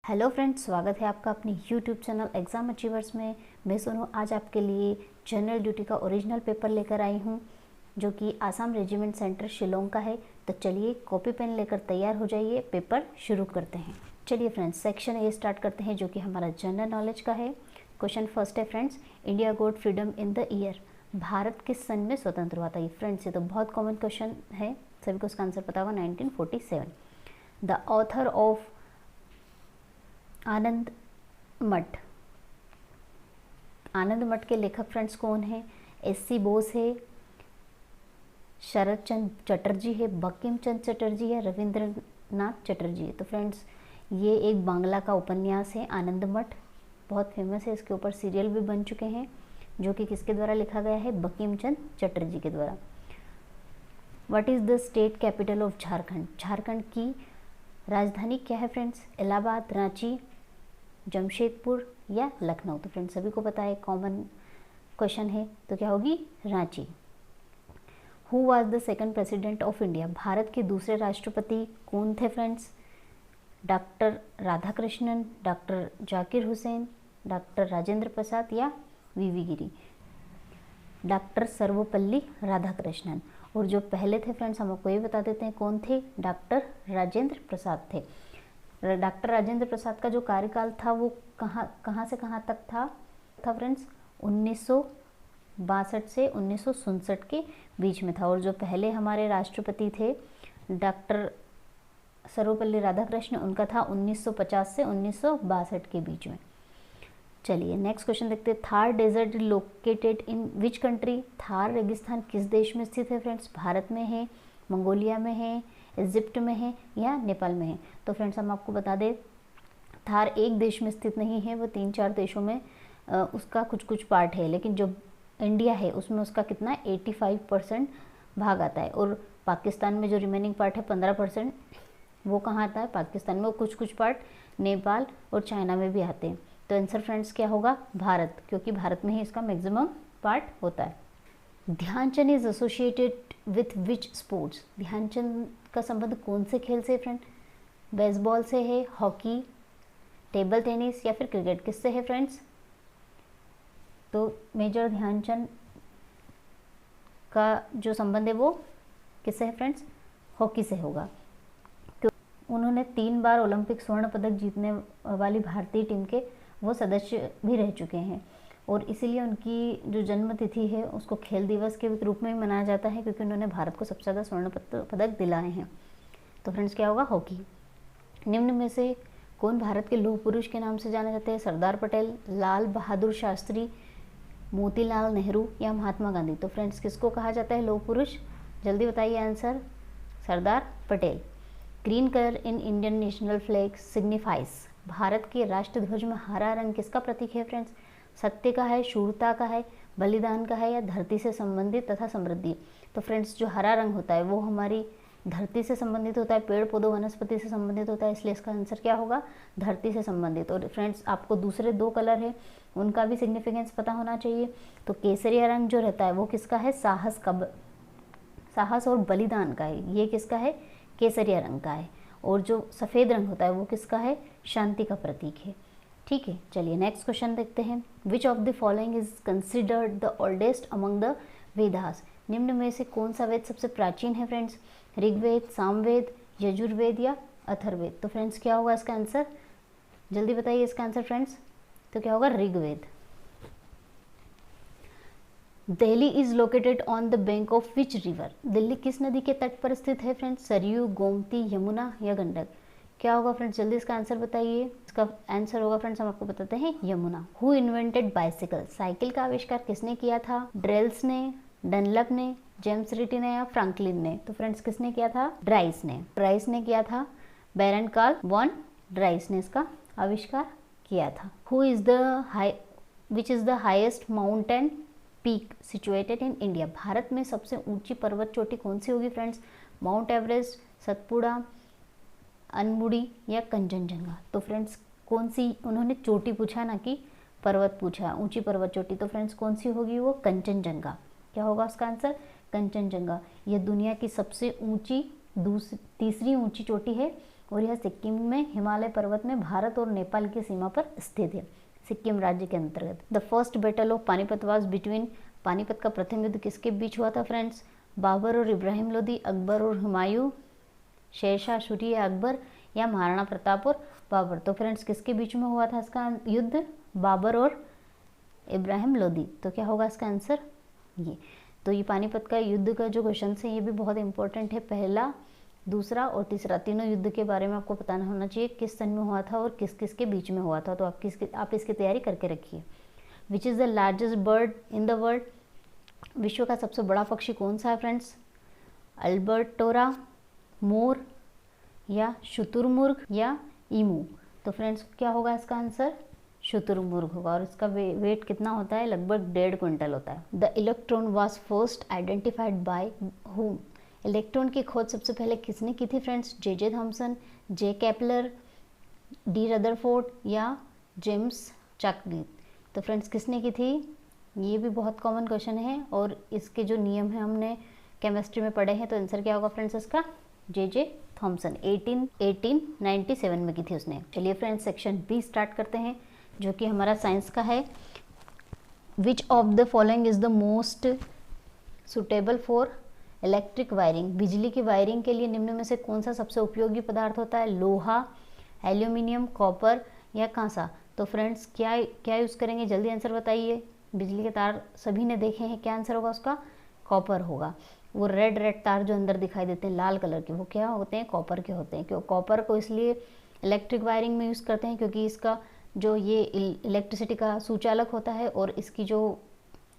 Hello friends, स्वागत है आपका अपने यूट्यूब चैनल एग्ज़ाम अचीवर्स में। मैं सोनू आज आपके लिए जनरल ड्यूटी का ओरिजिनल पेपर लेकर आई हूँ, जो कि आसाम रेजिमेंट सेंटर शिलोंग का है। तो चलिए कॉपी पेन लेकर तैयार हो जाइए, पेपर शुरू करते हैं। चलिए फ्रेंड्स, सेक्शन ए स्टार्ट करते हैं, जो कि हमारा जनरल नॉलेज का है। क्वेश्चन फर्स्ट है friends, India got freedom in the year. Bharat किस सन में स्वतंत्र हुआ था? ये फ्रेंड्स ये तो बहुत कॉमन क्वेश्चन है, सभी को इसका आंसर पता होगा, 1947। द ऑथर ऑफ आनंद मठ। आनंद मठ के लेखक फ्रेंड्स कौन है? एस.सी. बोस है, शरद चंद्र चटर्जी है, बंकिम चंद्र चटर्जी है, रविंद्रनाथ चटर्जी है। तो फ्रेंड्स ये एक बांग्ला का उपन्यास है आनंद मठ, बहुत फेमस है। इसके ऊपर सीरियल भी बन चुके हैं, जो कि किसके द्वारा लिखा गया है? बंकिम चंद्र चटर्जी के द्वारा। What is the state capital of Jharkhand? Jharkhand की राजधानी क्या है फ्रेंड्स? इलाहाबाद, रांची, जमशेदपुर या लखनऊ? तो फ्रेंड्स सभी को पता है, कॉमन क्वेश्चन है, तो क्या होगी? Ranchi. Who was the second president of India? Bharat के दूसरे राष्ट्रपति कौन थे friends? Doctor Radhakrishnan, doctor Zakir Hussain, doctor Rajendra Prasad या वी गिरी? डॉक्टर सर्वपल्ली राधाकृष्णन। और जो पहले थे फ्रेंड्स, हम आपको ये बता देते हैं कौन थे? डॉक्टर राजेंद्र प्रसाद थे। डॉक्टर राजेंद्र प्रसाद का जो कार्यकाल था वो कहाँ से कहाँ तक था फ्रेंड्स? 1962 से 1967 के बीच में था। और जो पहले हमारे राष्ट्रपति थे डॉक्टर सर्वपल्ली राधाकृष्ण, उनका था 1950 से 1962 के बीच में। चलिए नेक्स्ट क्वेश्चन देखते हैं। Thar desert located in which country? Thar रेगिस्तान किस देश में स्थित है फ्रेंड्स? भारत में है, मंगोलिया में है, इजिप्ट में है या नेपाल में है? तो फ्रेंड्स हम आपको बता दें, थार एक देश में स्थित नहीं है, वो 3-4 देशों में उसका कुछ पार्ट है। लेकिन जो इंडिया है उसमें उसका कितना 85% भाग आता है। और पाकिस्तान में जो रिमेनिंग पार्ट है 15%, वो कहाँ आता है? पाकिस्तान में। वो कुछ पार्ट नेपाल और चाइना में भी आते हैं। तो आंसर फ्रेंड्स क्या होगा? भारत, क्योंकि भारत में ही इसका मैक्सिमम पार्ट होता है। Dhyanchand is associated with which sports? Dhyanchand का संबंध कौन से खेल से फ्रेंड? बेसबॉल से है, हॉकी, टेबल टेनिस या फिर क्रिकेट? किससे है फ्रेंड्स? तो मेजर ध्यानचंद का जो संबंध है वो किससे है फ्रेंड्स? हॉकी से होगा। उन्होंने 3 बार ओलंपिक स्वर्ण पदक जीतने वाली भारतीय टीम के वो सदस्य भी रह चुके हैं। और इसीलिए उनकी जो जन्म तिथि है उसको खेल दिवस के रूप में मनाया जाता है, क्योंकि उन्होंने भारत को सबसे ज़्यादा स्वर्ण पदक दिलाए हैं। तो फ्रेंड्स क्या होगा? हॉकी। निम्न में से कौन भारत के लौह पुरुष के नाम से जाने जाते हैं? सरदार पटेल, लाल बहादुर शास्त्री, मोतीलाल नेहरू या महात्मा गांधी? तो फ्रेंड्स किसको कहा जाता है लौह पुरुष? जल्दी बताइए answer. Sardar Patel. Green colour in Indian national flag signifies? Bharat के राष्ट्र ध्वज में हरा रंग किसका प्रतीक है फ्रेंड्स? सत्य का है, शूरता का है, बलिदान का है या धरती से संबंधित तथा समृद्धि? तो फ्रेंड्स जो हरा रंग होता है वो हमारी धरती से संबंधित होता है, पेड़ पौधों वनस्पति से संबंधित होता है, इसलिए इसका आंसर क्या होगा? धरती से संबंधित। और फ्रेंड्स आपको दूसरे 2 कलर है उनका भी सिग्निफिकेंस पता होना चाहिए। तो केसरिया रंग जो रहता है वो किसका है? साहस और बलिदान का है। ये किसका है? केसरिया रंग का है। और जो सफ़ेद रंग होता है वो किसका है? शांति का प्रतीक है। ठीक है, चलिए नेक्स्ट क्वेश्चन देखते हैं। Which of the following is considered the oldest among the Vedas? निम्न में से कौन सा वेद सबसे प्राचीन है फ्रेंड्स? ऋग्वेद, सामवेद, यजुर्वेद या अथर्ववेद? तो फ्रेंड्स क्या होगा इसका आंसर? जल्दी बताइए इसका आंसर फ्रेंड्स। तो क्या होगा? Rigveda. Delhi is located on the bank of which river? Delhi किस नदी के तट पर स्थित है फ्रेंड्स? सरयू, गोमती, यमुना या गंडक? क्या होगा फ्रेंड्स? जल्दी इसका आंसर बताइए। इसका आंसर होगा फ्रेंड्स, हम आपको बताते हैं, Yamuna. Who invented bicycle? Cycle का आविष्कार किसने किया था? ड्रेल्स ने, डनलप ने, जेम्स रिटी ने या फ्रैंकलिन ने? तो फ्रेंड्स किसने किया था? ड्राइस ने किया था। बैरन कार्ल वॉन ड्राइस ने इसका आविष्कार किया था। Which is the highest mountain peak situated in India? Bharat में सबसे ऊंची पर्वत चोटी कौन सी होगी फ्रेंड्स? माउंट एवरेस्ट, सतपुड़ा, अनमुड़ी या कंचनजंगा? तो फ्रेंड्स कौन सी, उन्होंने चोटी पूछा ना कि पर्वत पूछा, ऊंची पर्वत चोटी। तो फ्रेंड्स कौन सी होगी? वो कंचनजंगा। क्या होगा उसका आंसर? कंचनजंगा। यह दुनिया की सबसे ऊंची तीसरी ऊंची चोटी है और यह सिक्किम में हिमालय पर्वत में भारत और नेपाल की सीमा पर स्थित है, सिक्किम राज्य के अंतर्गत। The first battle of Panipat was between, Panipat का प्रथम युद्ध किसके बीच हुआ था फ्रेंड्स? बाबर और इब्राहिम लोदी, अकबर और हुमायूं, शेरशाह सूरी या अकबर, या महाराणा प्रताप और बाबर। तो फ्रेंड्स किसके बीच में हुआ था इसका युद्ध? बाबर और इब्राहिम लोदी। तो क्या होगा इसका आंसर? ये। तो ये पानीपत का युद्ध का जो क्वेश्चन है ये भी बहुत इंपॉर्टेंट है। पहला, दूसरा और तीसरा तीनों युद्ध के बारे में आपको पता होना चाहिए, किस सन में हुआ था और किस किस के बीच में हुआ था। तो आप इसकी तैयारी करके रखिए। विच is the largest bird in the world? विश्व का सबसे बड़ा पक्षी कौन सा है फ्रेंड्स? अल्बर्टोरा, मोर, या शुतुरमुर्ग, या ईमू। तो फ्रेंड्स क्या होगा इसका आंसर? शुतुरमुर्ग होगा। और इसका वेट कितना होता है? लगभग 1.5 क्विंटल होता है। The electron was first identified by whom? Electron की खोज सबसे पहले किसने की थी फ्रेंड्स? जे थॉमसन, जे केपलर, डी रदरफोर्ड, या जेम्स चैडविक। तो फ्रेंड्स किसने की थी? ये भी बहुत कॉमन क्वेश्चन है और इसके जो नियम है हमने केमिस्ट्री में पढ़े हैं। तो आंसर क्या होगा फ्रेंड्स इसका? जे थॉमसन 1897 में की थी उसने। चलिए फ्रेंड्स सेक्शन बी स्टार्ट करते हैं जो कि हमारा साइंस का है। Which of the following is the most suitable for electric wiring? बिजली की वायरिंग के लिए निम्न में से कौन सा सबसे उपयोगी पदार्थ होता है? लोहा, एल्यूमिनियम, कॉपर, या कांसा। तो फ्रेंड्स क्या यूज़ करेंगे? जल्दी आंसर बताइए। बिजली के तार सभी ने देखे हैं, क्या आंसर होगा उसका? कॉपर होगा। वो रेड तार जो अंदर दिखाई देते हैं लाल कलर के, वो क्या होते हैं? कॉपर के होते हैं। क्यों कॉपर को इसलिए इलेक्ट्रिक वायरिंग में यूज़ करते हैं? क्योंकि इसका जो ये इलेक्ट्रिसिटी का सुचालक होता है और इसकी जो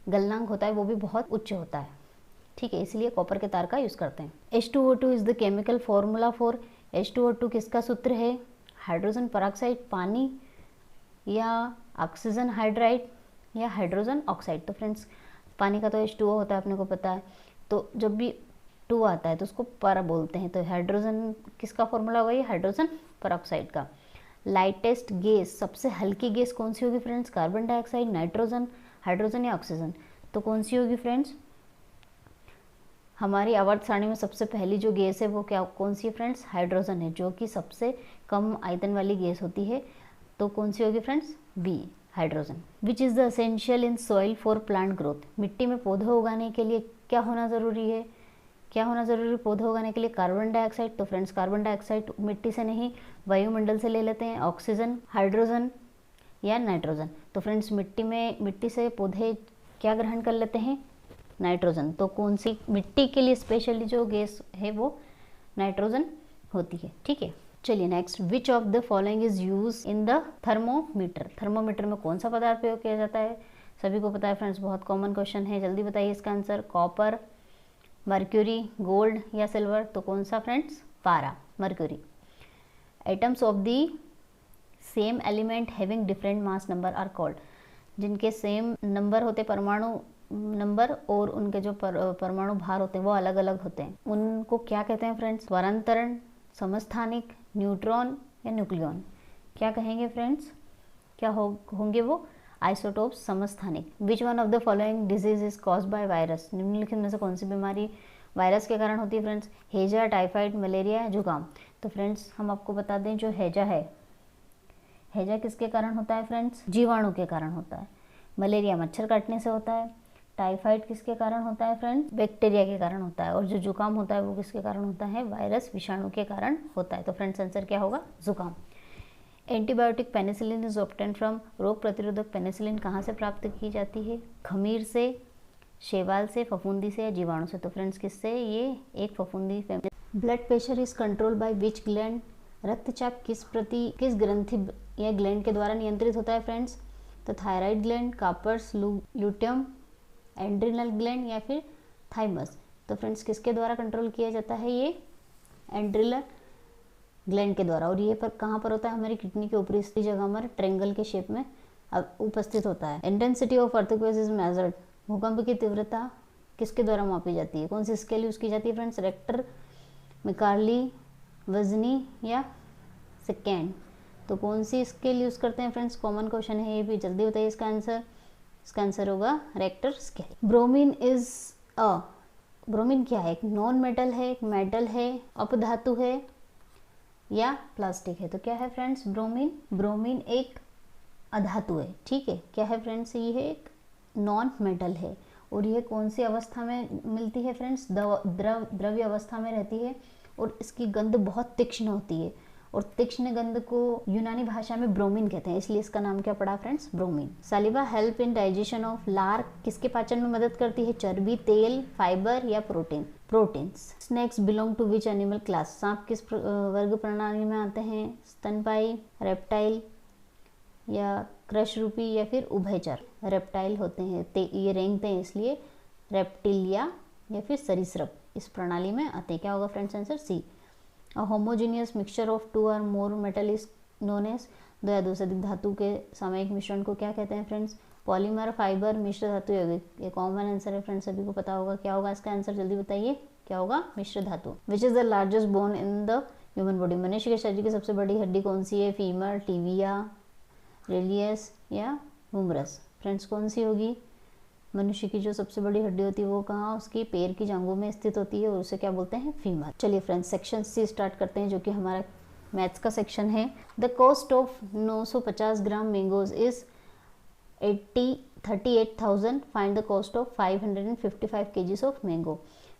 गलनांक होता है वो भी बहुत उच्च होता है। ठीक है, इसलिए कॉपर के तार का यूज़ करते हैं। H2O2 is the chemical formula for? H2O2 किसका सूत्र है? हाइड्रोजन परऑक्साइड, पानी, या ऑक्सीजन हाइड्राइड, या हाइड्रोजन ऑक्साइड। तो फ्रेंड्स पानी का तो H2O होता है, अपने को पता है। तो जब भी 2 आता है तो उसको पर बोलते हैं। तो हाइड्रोजन किसका फॉर्मूला होगा? ये हाइड्रोजन परऑक्साइड का। लाइटेस्ट गैस, सबसे हल्की गैस कौन सी होगी friends? Carbon dioxide, nitrogen, hydrogen, या ऑक्सीजन। तो कौन सी होगी फ्रेंड्स? हमारी आवर्त सारणी में सबसे पहली जो गैस है वो क्या कौन सी है फ्रेंड्स? हाइड्रोजन है, जो कि सबसे कम आयतन वाली गैस होती है। तो कौन सी होगी friends? B, hydrogen. Which is the essential in soil for plant growth? मिट्टी में पौधे उगाने के लिए क्या होना ज़रूरी है? क्या होना ज़रूरी है पौधे उगाने के लिए? Carbon dioxide. तो फ्रेंड्स कार्बन डाइऑक्साइड मिट्टी से नहीं वायुमंडल से ले लेते हैं। ऑक्सीजन, हाइड्रोजन, या नाइट्रोजन। तो फ्रेंड्स मिट्टी से पौधे क्या ग्रहण कर लेते हैं? नाइट्रोजन। तो कौन सी मिट्टी के लिए स्पेशली जो गैस है वो नाइट्रोजन होती है। ठीक है, चलिए next. Which of the following is use in the thermometer? Thermometer में कौन सा पदार्थ प्रयोग किया जाता है? सभी को पता है फ्रेंड्स, बहुत कॉमन क्वेश्चन है। जल्दी बताइए इसका आंसर। कॉपर, मर्क्यूरी, गोल्ड, या सिल्वर। तो कौन सा फ्रेंड्स? पारा, mercury. Atoms of the same element having different mass number are called? जिनके सेम नंबर होते परमाणु नंबर और उनके जो परमाणु भार होते हैं वो अलग अलग होते हैं, उनको क्या कहते हैं फ्रेंड्स? त्वरंतरण, समस्थानिक, न्यूट्रॉन, या न्यूक्लियॉन। क्या कहेंगे फ्रेंड्स? क्या होंगे वो? आइसोटोप समस्थानिक। Which one of the following disease is cause by virus? निम्नलिखित में से कौन सी बीमारी वायरस के कारण होती है फ्रेंड्स? हैजा, टाइफाइड, मलेरिया, जुकाम। तो फ्रेंड्स हम आपको बता दें, जो हैजा है, हैजा किसके कारण होता है फ्रेंड्स? जीवाणु के कारण होता है। मलेरिया मच्छर काटने से होता है। टाइफाइड किसके कारण होता है फ्रेंड्स? बैक्टीरिया के कारण होता है। और जो जुकाम होता है वो किसके कारण होता है? वायरस, विषाणु के कारण होता है। तो फ्रेंड्स आंसर क्या होगा? जुकाम। Antibiotic penicillin is obtain from? रोग प्रतिरोधक पेनिसिलिन कहाँ से प्राप्त की जाती है? खमीर से, शैवाल से, फफूंदी से, या जीवाणु से। तो फ्रेंड्स किससे? ये एक फफूंदी family. Blood pressure is control by which gland? रक्तचाप किस ग्रंथि या ग्लैंड के द्वारा नियंत्रित होता है फ्रेंड्स? तो thyroid gland, corpus luteum, adrenal gland, या फिर थाइमस। तो फ्रेंड्स किसके द्वारा कंट्रोल किया जाता है? ये एंड्रिनल ग्लैंड के द्वारा। और ये पर कहाँ पर होता है? हमारी किडनी के ऊपरी जगह पर ट्रायंगल के शेप में उपस्थित होता है। Intensity of earthquake is measured? भूकंप की तीव्रता किसके द्वारा मापी जाती है? कौन सी स्केल यूज की जाती है फ्रेंड्स? रेक्टर, मिकार्ली, वजनी, या सेकेंड। तो कौन सी स्केल यूज करते हैं फ्रेंड्स? कॉमन क्वेश्चन है ये भी, जल्दी बताइए इसका आंसर। इसका आंसर होगा रेक्टर स्केल। ब्रोमीन ब्रोमीन क्या है? एक नॉन मेटल है, एक मेटल है, अपधातु है, या प्लास्टिक है। तो क्या है फ्रेंड्स, ब्रोमीन। ब्रोमीन एक अधातु है, ठीक है। क्या है फ्रेंड्स, ये एक नॉन मेटल है और ये कौन सी अवस्था में मिलती है फ्रेंड्स, द्रव्य अवस्था में रहती है और इसकी गंध बहुत तीक्ष्ण होती है और तीक्ष्ण गंध को यूनानी भाषा में ब्रोमीन कहते हैं, इसलिए इसका नाम क्या पड़ा friends, bromine. Saliva help in digestion of लार, किसके पाचन में मदद करती है, चर्बी, तेल, फाइबर या proteins. Snakes belong to which animal class, सांप किस वर्ग प्रणाली में आते हैं, स्तनपाई, रेप्टाइल या क्रश रूपी या फिर उभयचर। रेप्टाइल होते हैं, ये रेंगते हैं इसलिए रेप्टिलिया या फिर सरीसृप इस प्रणाली में आते हैं। क्या होगा friends answer, C. A homogeneous mixture of two or more metal is known as, दो या दो से अधिक धातु के सामयिक मिश्रण को क्या कहते हैं फ्रेंड्स, पॉलीमर, फाइबर, मिश्र धातु, यौगिक। ये कॉमन आंसर है फ्रेंड्स, सभी को पता होगा। क्या होगा इसका आंसर, जल्दी बताइए, क्या होगा, मिश्र धातु। Which is the largest bone in the human body, मनुष्य के शरीर की सबसे बड़ी हड्डी कौन सी है, फीमर, टिबिया, रेलियस या हुमरस। फ्रेंड्स कौन सी होगी, मनुष्य की जो सबसे बड़ी हड्डी होती है वो कहाँ, उसकी पैर की जांघों में स्थित होती है और उसे क्या बोलते हैं, फीमर। चलिए फ्रेंड्स सेक्शन सी स्टार्ट करते हैं जो कि हमारा मैथ्स का सेक्शन है। The cost of 950 gram mangoes is 38,000, find the cost of 555 KGs of mango.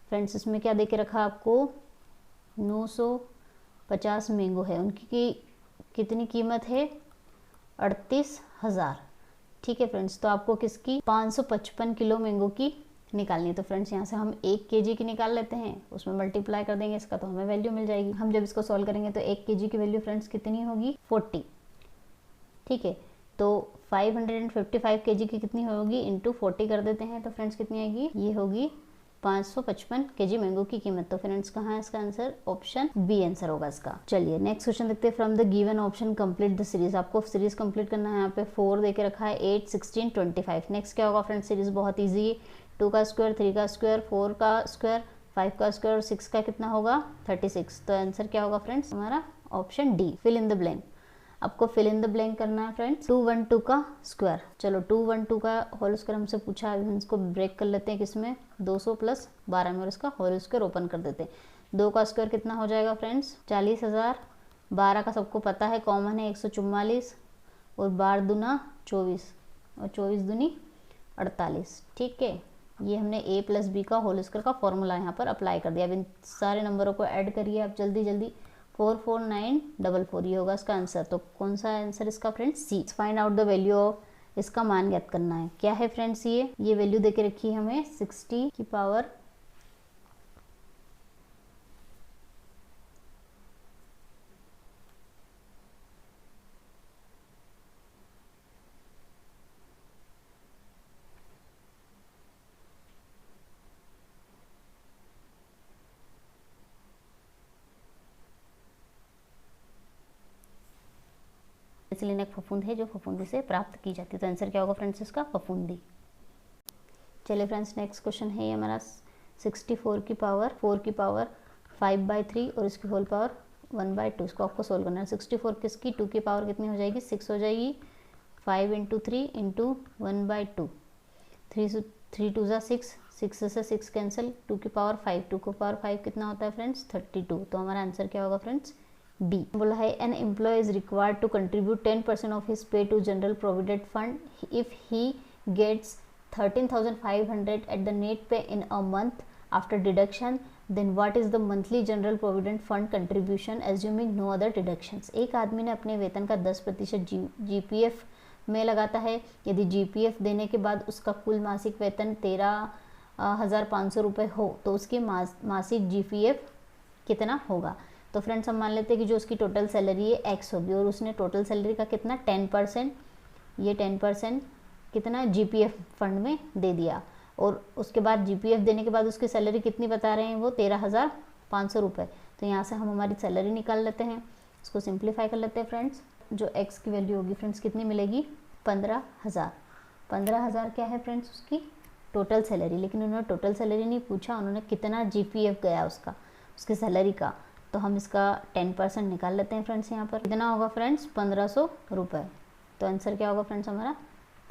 Friends इसमें क्या दे के रखा आपको, 950 मैंगो है, उनकी कितनी कीमत है, 38,000, ठीक है फ्रेंड्स। तो आपको किसकी, 555 किलो मैंगो की निकालनी है। तो फ्रेंड्स यहाँ से हम 1 केजी की निकाल लेते हैं, उसमें मल्टीप्लाई कर देंगे इसका, तो हमें वैल्यू मिल जाएगी। हम जब इसको सॉल्व करेंगे तो 1 केजी की वैल्यू फ्रेंड्स कितनी होगी, 40, ठीक है। तो 555 केजी की कितनी होगी, इंटू 40 कर देते हैं, तो फ्रेंड्स कितनी आएगी, ये होगी 555 केजी मैंगो की कीमत। तो फ्रेंड्स कहाँ है इसका आंसर, ऑप्शन बी आंसर होगा इसका। चलिए नेक्स्ट क्वेश्चन देखते हैं। From the given option complete the series, आपको सीरीज कंप्लीट करना है। यहाँ पे 4 देके रखा है, 8, 16, 25। नेक्स्ट क्या होगा फ्रेंड्स, सीरीज बहुत ईजी है, 2 का स्क्वायर, 3 का स्क्वायर, 4 का स्क्वायर, 5 का स्क्वायर और 6 का कितना होगा, 36। तो आंसर क्या होगा फ्रेंड्स हमारा, option D, fill in the blank. आपको फिल इन द ब्लैंक करना है फ्रेंड्स। 212 का स्क्वायर, चलो 212 का होल स्क्वायर हमसे पूछा है, इसको ब्रेक कर लेते हैं किसमें, 200 + 12 में और इसका होल स्क्वायर ओपन कर देते हैं। 2 का स्क्वायर कितना हो जाएगा फ्रेंड्स, 40,000, 12 का सबको पता है कॉमन है 144 और 12 दूना 24 और 24 दूनी 48, ठीक है। ये हमने a + b का होल स्क्वायर का फॉर्मूला यहाँ पर अप्लाई कर दिया। अब इन सारे नंबरों को ऐड करिए आप जल्दी जल्दी, 44944, ये होगा इसका आंसर। तो कौन सा आंसर इसका friends, C. Find out the value of, इसका मान ज्ञात करना है। क्या है फ्रेंड्स, ये वैल्यू देके रखी है हमें 60 की पावर एक फफूंद है जो फफूंदी से प्राप्त की जाती है। तो आंसर क्या होगा फ्रेंड्स इसका, फफूंदी। चलिए फ्रेंड्स नेक्स्ट क्वेश्चन है ये हमारा 64 की पावर 4 की पावर 5/3 और इसकी होल पावर 1/2, इसको आपको सोल्व करना है। 64 किसकी, 2 की पावर कितनी हो जाएगी, 6 हो जाएगी, 5 × 3 × 1/2, 3 2 ज़ा 6, 6 से 6 कैंसिल, 2 की पावर 5, 2 की पावर 5 कितना होता है फ्रेंड्स, 32। तो हमारा आंसर क्या होगा फ्रेंड्स, डी। बोला है an employee is required to contribute 10% of his pay to general provident fund if he gets 13,500 at the net pay in a month after deduction, then what is the monthly general provident fund contribution assuming no other deductions. एक आदमी ने अपने वेतन का 10% GPF में लगाता है। यदि जीपीएफ देने के बाद उसका कुल मासिक वेतन 13,500 रुपये हो तो उसकी मासिक जीपीएफ कितना होगा। तो फ्रेंड्स हम मान लेते हैं कि जो उसकी टोटल सैलरी है एक्स होगी और उसने टोटल सैलरी का कितना 10%, ये 10% कितना जीपीएफ फंड में दे दिया और उसके बाद जीपीएफ देने के बाद उसकी सैलरी कितनी बता रहे हैं वो 13,500 रुपये। तो यहाँ से हम हमारी सैलरी निकाल लेते हैं, इसको सिंप्लीफाई कर लेते हैं फ्रेंड्स। जो एक्स की वैल्यू होगी फ्रेंड्स कितनी मिलेगी, 15,000। 15,000 क्या है फ्रेंड्स उसकी टोटल सैलरी, लेकिन उन्होंने टोटल सैलरी नहीं पूछा, उन्होंने कितना जीपीएफ गया उसका, उसकी सैलरी का। तो हम इसका 10% निकाल लेते हैं फ्रेंड्स। यहाँ पर कितना होगा फ्रेंड्स, 1500 रुपये। तो आंसर क्या होगा फ्रेंड्स हमारा,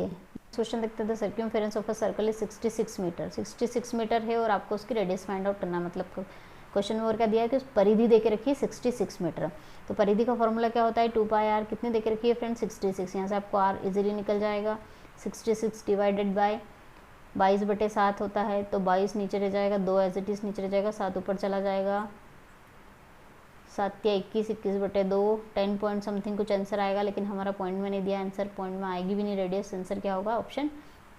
ये। क्वेश्चन देखते हैं, the circumference of a circle is 66 metre. 66 metre है और आपको उसकी रेडियस फाइंड आउट करना, मतलब क्वेश्चन में और क्या दिया है कि उस परिधि दे के रखी है 66 मीटर। तो परिधि का फॉर्मूला क्या होता है 2πr, कितनी दे के रखी है फ्रेंड 66। यहाँ से आपको r इजीली निकल जाएगा, 66 डिवाइडेड बाय 22/7 होता है, तो 22 नीचे रह जाएगा, 2 एज इट इज नीचे रह जाएगा, 7 ऊपर चला जाएगा, 7 या 21, 21/2, 10 पॉइंट समथिंग कुछ आंसर आएगा, लेकिन हमारा पॉइंट में नहीं दिया आंसर, पॉइंट में आएगी भी नहीं रेडियस, आंसर क्या होगा ऑप्शन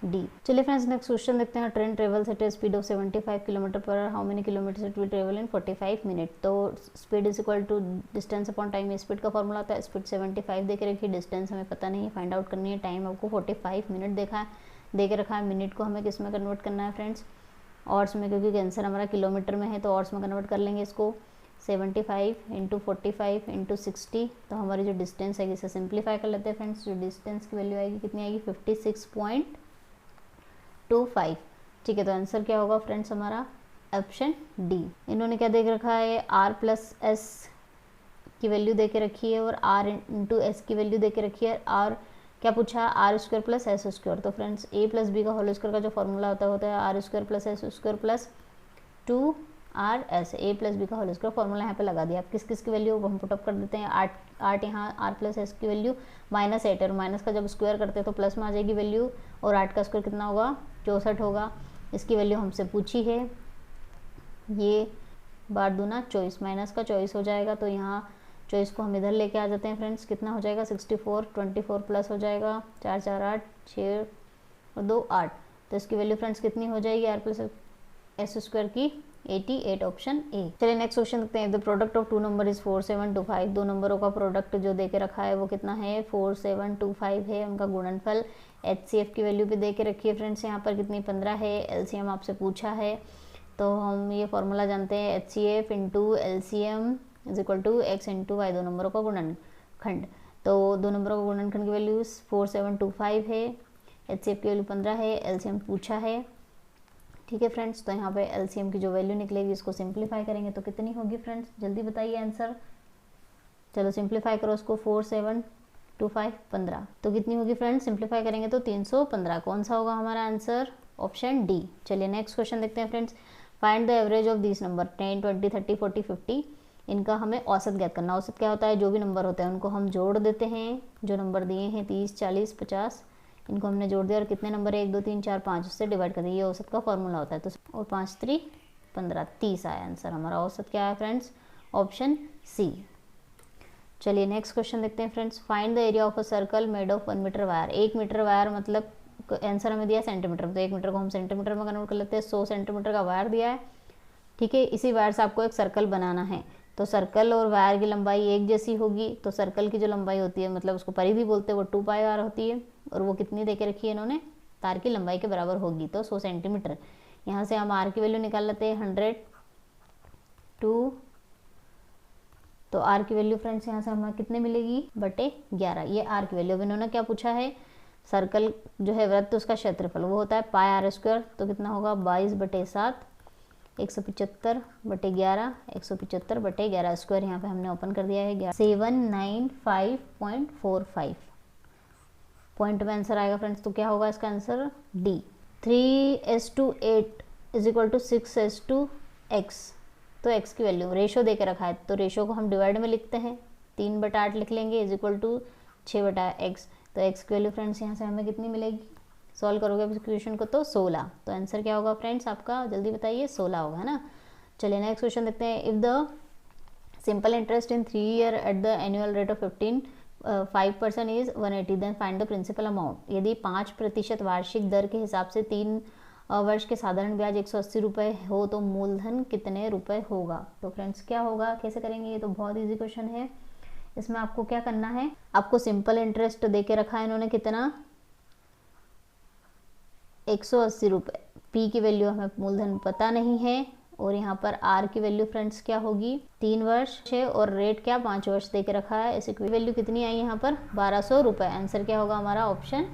डी। चलिए फ्रेंड्स नेक्स्ट क्वेश्चन देखते हैं। Train travels at a speed of 75 kilometre per hour, how many kilometre it will travel in 45 minute. तो speed is equal to distance upon time. Speed का formula होता है, speed 75 दे के रखी, distance हमें पता नहीं है, फाइंड आउट करनी है, टाइम आपको 45 मिनट दे के रखा है। मिनट को हमें किस में कन्वर्ट करना है फ्रेंड्स, ऑर्ड्स में, क्योंकि आंसर हमारा किलोमीटर में है तो ऑर्ड्स में कन्वर्ट कर लेंगे इसको। 75 इंटू 45 इंटू 60, तो हमारी जो डिस्टेंस आएगी इसे सिंप्लीफाई कर लेते हैं फ्रेंड्स। जो डिस्टेंस की वैल्यू आएगी कितनी आएगी 56.25। ठीक है, तो आंसर क्या होगा फ्रेंड्स हमारा ऑप्शन डी। इन्होंने क्या दे के रखा है, r प्लस एस की वैल्यू दे के रखी है और r इंटू एस की वैल्यू दे के रखी है। r क्या पूछा, R square plus S square. तो फ्रेंड्स ए प्लस बी का होल स्क्वायर का जो फॉर्मूला होता है R square plus S square plus 2r, A plus B का होल स्क्वायर फॉर्मूला यहाँ पे लगा दिया। आप किस किस की वैल्यू हम पुटअप कर देते हैं, 8 यहाँ, r प्लस एस की वैल्यू -8, और माइनस का जब स्क्वायर करते हैं तो प्लस में आ जाएगी वैल्यू, और 8 का स्क्वायर कितना होगा 64 होगा। इसकी वैल्यू हमसे पूछी है, ये बार दूना 24, माइनस का 24 हो जाएगा, तो यहाँ 24 को हम इधर लेके आ जाते हैं फ्रेंड्स, कितना हो जाएगा 64, 24 प्लस हो जाएगा 4 4 8 6 और 2 8, तो इसकी वैल्यू फ्रेंड्स कितनी हो जाएगी r प्लस एस स्क्वायर की 88, ऑप्शन ए। चलिए नेक्स्ट क्वेश्चन देखते हैं। The product of 2 number is 4725। दो नंबरों का प्रोडक्ट जो दे के रखा है वो कितना है 4725 है। उनका गुणनफल HCF की वैल्यू भी दे के रखी है फ्रेंड्स, यहाँ पर कितनी 15 है। LCM आपसे पूछा है, तो हम ये फॉर्मूला जानते हैं, HCF into LCM is equal to x into Y, दो नंबरों का गुणनखंड। तो दो नंबरों का गुणनखंड की वैल्यू 4725 है, HCF की वैल्यू 15 है, LCM पूछा है। ठीक है फ्रेंड्स, तो यहाँ पे LCM की जो वैल्यू निकलेगी इसको सिंप्लीफाई करेंगे तो कितनी होगी फ्रेंड्स, जल्दी बताइए आंसर। चलो सिंप्लीफाई करो उसको, 4725 15, तो कितनी होगी फ्रेंड्स, सिंप्लीफाई करेंगे तो 315। कौन सा होगा हमारा आंसर, ऑप्शन डी। चलिए नेक्स्ट क्वेश्चन देखते हैं friends. Find the average of this number 10 20 30 40 50। इनका हमें औसत ज्ञात करना। औसत क्या होता है, जो भी नंबर होते हैं उनको हम जोड़ देते हैं। जो नंबर दिए हैं 30 40 50, इनको हमने जोड़ दिया और कितने नंबर है 1 2 3 4 5 उससे डिवाइड कर दिया, ये औसत का फॉर्मूला होता है। तो और 5 3 15 30 आया आंसर हमारा। औसत क्या है फ्रेंड्स, ऑप्शन सी। चलिए नेक्स्ट क्वेश्चन देखते हैं friends. Find the area of a circle made of 1 metre wire. 1 metre wire मतलब आंसर हमें दिया सेंटीमीटर, तो 1 मीटर को हम सेंटीमीटर में कन्वर्ट कर लेते हैं। 100 सेंटीमीटर का वायर दिया है, ठीक है। इसी वायर से आपको एक सर्कल बनाना है, तो सर्कल और वायर की लंबाई एक जैसी होगी। तो सर्कल की जो लंबाई होती है, मतलब उसको परिधि बोलते हैं, वो 2πr होती है, और वो कितनी देके रखी है इन्होंने, तार की लंबाई के बराबर होगी, तो 100 सेंटीमीटर। यहाँ से हम r की वैल्यू निकाल लेते हैं 100 2, तो r की वैल्यू फ्रेंड्स यहाँ से हमें कितने मिलेगी बटे 11, ये r की वैल्यू। अब इन्होंने क्या पूछा है, सर्कल जो है वृत्त, उसका क्षेत्रफल वो होता है πr², तो कितना होगा 22/7, 175/11, 175/11 स्क्वायर। यहाँ पे हमने ओपन कर दिया है 795.45 पॉइंट में आंसर आएगा फ्रेंड्स। तो क्या होगा इसका answer, D. 3:8 is equal to 6:x, तो x की वैल्यू रेशो दे के रखा है, तो रेशो को हम डिवाइड में लिखते हैं, 3/8 लिख लेंगे इज इक्वल टू 6/x। तो x की वैल्यू फ्रेंड्स यहाँ से हमें कितनी मिलेगी, सॉल्व करोगे इस क्वेश्चन को तो 16। तो आंसर क्या होगा फ्रेंड्स आपका, जल्दी बताइए, 16 होगा, है ना। चलिए नेक्स्ट क्वेश्चन देखते हैं। If the simple interest in 3 year at the annual rate of 5% is 180, then find the principal amount. यदि 5% वार्षिक दर के हिसाब से 3 वर्ष के साधारण ब्याज 180 रुपये हो तो मूलधन कितने रुपए होगा। तो फ्रेंड्स क्या होगा, कैसे करेंगे, ये तो बहुत ईजी क्वेश्चन है। इसमें आपको क्या करना है, आपको सिंपल इंटरेस्ट दे के रखा है इन्होंने कितना, 180 रुपये। पी की वैल्यू हमें मूलधन पता नहीं है, और यहाँ पर आर की वैल्यू फ्रेंड्स क्या होगी 3 वर्ष है, और रेट क्या 5 वर्ष दे के रखा है। इसी की वैल्यू कितनी आई यहाँ पर 1200 रुपये। आंसर क्या होगा हमारा, option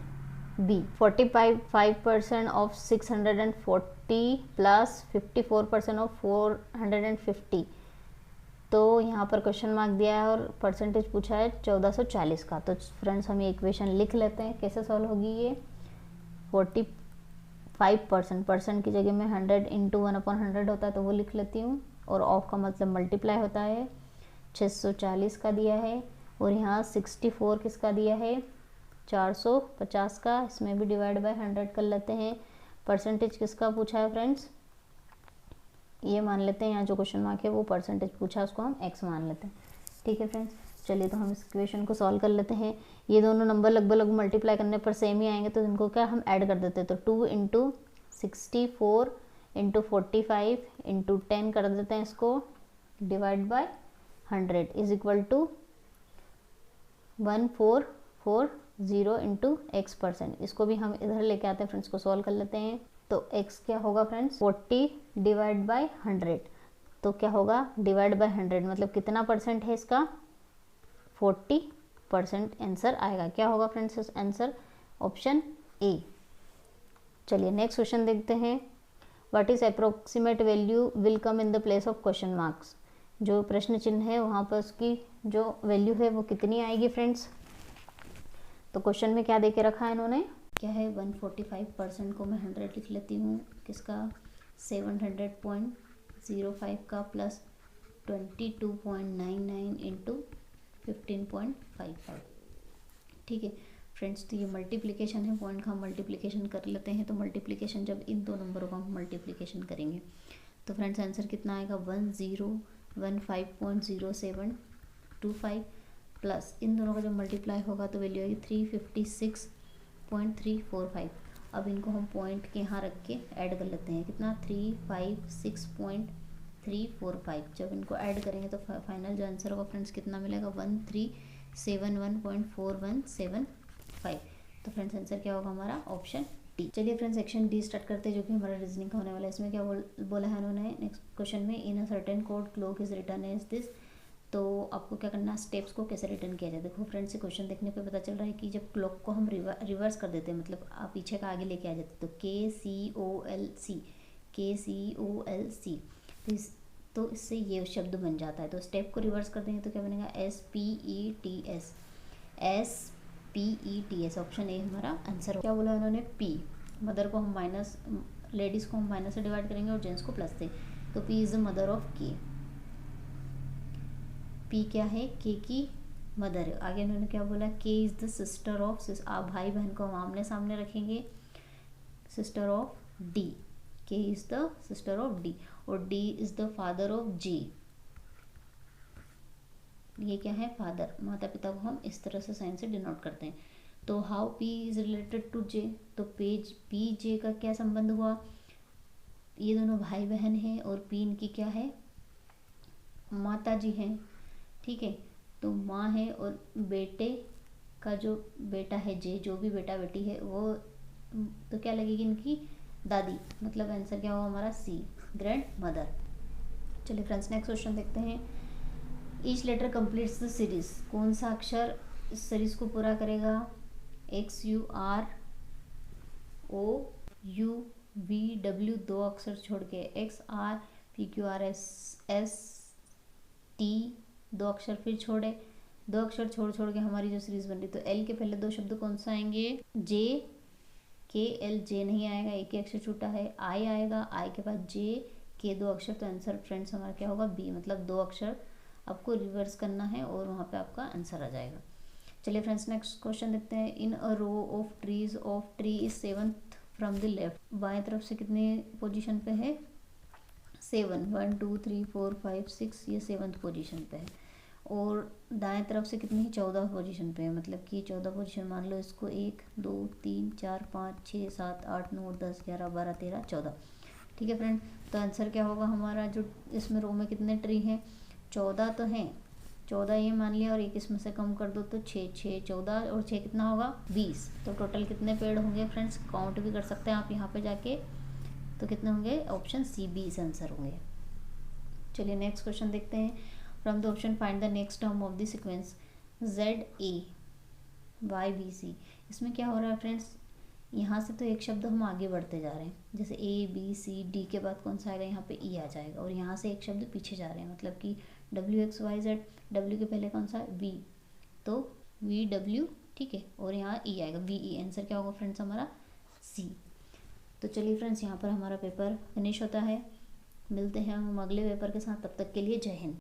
B. 45% of 640 plus 54% of 450, तो यहाँ पर क्वेश्चन मार्क दिया है और परसेंटेज पूछा है 1440 का। तो फ्रेंड्स हम ये इक्वेशन लिख लेते हैं, कैसे सॉल्व होगी ये। 45% की जगह में 100 × 1/100 होता है, तो वो लिख लेती हूँ और ऑफ का मतलब मल्टीप्लाई होता है। 640 का दिया है और यहाँ 64 किसका दिया है, 450 का। इसमें भी डिवाइड बाय 100 कर लेते हैं। परसेंटेज किसका पूछा है फ्रेंड्स, ये मान लेते हैं, यहाँ जो क्वेश्चन मार्क है वो परसेंटेज पूछा, उसको हम x मान लेते हैं। ठीक है फ्रेंड्स, चलिए तो हम इस इक्वेशन को सॉल्व कर लेते हैं। ये दोनों नंबर लगभग मल्टीप्लाई करने पर सेम ही आएंगे, तो इनको क्या हम ऐड कर देते हैं। तो 2 इंटू 64 इंटू 45 इंटू 10 कर देते हैं इसको, divide by 100 is equal to 1440 into x%। इसको भी हम इधर लेके आते हैं फ्रेंड्स, को सॉल्व कर लेते हैं। तो x क्या होगा फ्रेंड्स, 40 डिवाइड बाय 100, तो क्या होगा डिवाइड बाय 100 मतलब कितना परसेंट है इसका, 40% आंसर आएगा। क्या होगा फ्रेंड्स आंसर, ऑप्शन ए। चलिए नेक्स्ट क्वेश्चन देखते हैं। What is approximate value will come in the place of question marks. जो प्रश्न चिन्ह है वहाँ पर उसकी जो वैल्यू है वो कितनी आएगी फ्रेंड्स। तो क्वेश्चन में क्या दे के रखा है इन्होंने, क्या है 145% को मैं 100 लिख लेती हूँ, किसका 700.05 का प्लस 22.99 इंटू 15.55। ठीक है फ्रेंड्स, तो ये मल्टीप्लिकेशन है, पॉइंट का हम मल्टीप्लिकेशन कर लेते हैं। तो मल्टीप्लिकेशन जब इन दो नंबरों का हम मल्टीप्लिकेशन करेंगे तो फ्रेंड्स आंसर कितना आएगा, 1015.0725 प्लस इन दोनों का जब मल्टीप्लाई होगा तो वैल्यू आएगी 356.345। अब इनको हम पॉइंट के यहाँ रख के ऐड कर लेते हैं, कितना 356.345। जब इनको ऐड करेंगे तो फाइनल जो आंसर होगा फ्रेंड्स कितना मिलेगा, 1371.4175। तो फ्रेंड्स आंसर क्या होगा हमारा, ऑप्शन डी। चलिए फ्रेंड्स सेक्शन डी स्टार्ट करते हैं, जो कि हमारा रीजनिंग का होने वाला है। इसमें क्या बोला है उन्होंने नेक्स्ट क्वेश्चन में, in a certain code clock is written as this. तो आपको क्या करना है, स्टेप्स को कैसे रिटर्न किया जाए। देखो फ्रेंड्स ये क्वेश्चन देखने पे पता चल रहा है कि जब क्लॉक को हम रिवर्स कर देते हैं, मतलब आप पीछे का आगे लेके आ जाते हैं, तो KCOLC तो इससे ये शब्द बन जाता है। तो स्टेप को रिवर्स कर देंगे तो क्या बनेगा, SPETS। ऑप्शन ए हमारा आंसर। क्या बोला उन्होंने, P मदर को हम माइनस, लेडीज़ को हम माइनस से डिवाइड करेंगे और जेंट्स को प्लस से। तो P is the mother of K। P क्या है, K की मदर है। आगे उन्होंने क्या बोला, K is the sister of, आप भाई बहन को हम आमने सामने रखेंगे, sister of D। K is the sister of D और D is the father of J। ये क्या है, फादर, माता पिता को हम इस तरह से साइन से डिनोट करते हैं। तो how P is related to J, तो P J का क्या संबंध हुआ, ये दोनों भाई बहन हैं और P इनकी क्या है, माता जी हैं। ठीक है, तो माँ है और बेटे का जो बेटा है J, जो भी बेटा बेटी है वो, तो क्या लगेगी इनकी दादी, मतलब आंसर क्या होगा हमारा C, ग्रैंड मदर। चलिए फ्रेंड्स नेक्स्ट क्वेश्चन देखते हैं। Each letter completes the series. कौन सा अक्षर इस सीरीज को पूरा करेगा, XUROUVW दो अक्षर छोड़ के, XRPQRST दो अक्षर फिर छोड़े, दो अक्षर छोड़ के हमारी जो सीरीज बन रही, तो L के पहले दो शब्द कौन सा आएंगे, JKL, J नहीं आएगा, एक ही अक्षर छूटा है, I आएगा, I के बाद J के दो अक्षर, तो आंसर फ्रेंड्स हमारा क्या होगा, B, मतलब दो अक्षर आपको रिवर्स करना है और वहाँ पे आपका आंसर आ जाएगा। चलिए फ्रेंड्स नेक्स्ट क्वेश्चन देखते हैं। In a row of trees of tree is 7th from the left. बाएं तरफ से कितने पोजीशन पे है, 7, 1 2 3 4 5 6, ये 7th पोजीशन पे है। और दाएं तरफ से कितनी, 14 पोजीशन पे है, मतलब कि 14 पोजीशन मान लो इसको, 1 2 3 4 5 6 7 8 9 10 11 12 13 14। ठीक है फ्रेंड, तो आंसर क्या होगा हमारा, जो इसमें रो में कितने ट्री हैं, 14 तो हैं, 14 ये मान लिया और एक इसमें से कम कर दो तो 6, 14 और 6 कितना होगा, 20। तो टोटल कितने पेड़ होंगे फ्रेंड्स, काउंट भी कर सकते हैं आप यहाँ पे जाके, तो कितने होंगे, ऑप्शन C, 20 आंसर होंगे। चलिए नेक्स्ट क्वेश्चन देखते हैं। From the option find the next term of the sequence ZAYBC। इसमें क्या हो रहा है फ्रेंड्स, यहाँ से तो एक शब्द हम आगे बढ़ते जा रहे हैं, जैसे ABCD के बाद कौन सा आएगा, यहाँ पे E आ जाएगा, और यहाँ से एक शब्द पीछे जा रहे हैं, मतलब कि WXYZ, W के पहले कौन सा V, तो VW, ठीक है, और यहाँ E आएगा, VE। आंसर क्या होगा फ्रेंड्स हमारा C। तो चलिए फ्रेंड्स यहाँ पर हमारा पेपर फिनिश होता है। मिलते हैं हम अगले पेपर के साथ, तब तक के लिए जय हिंद।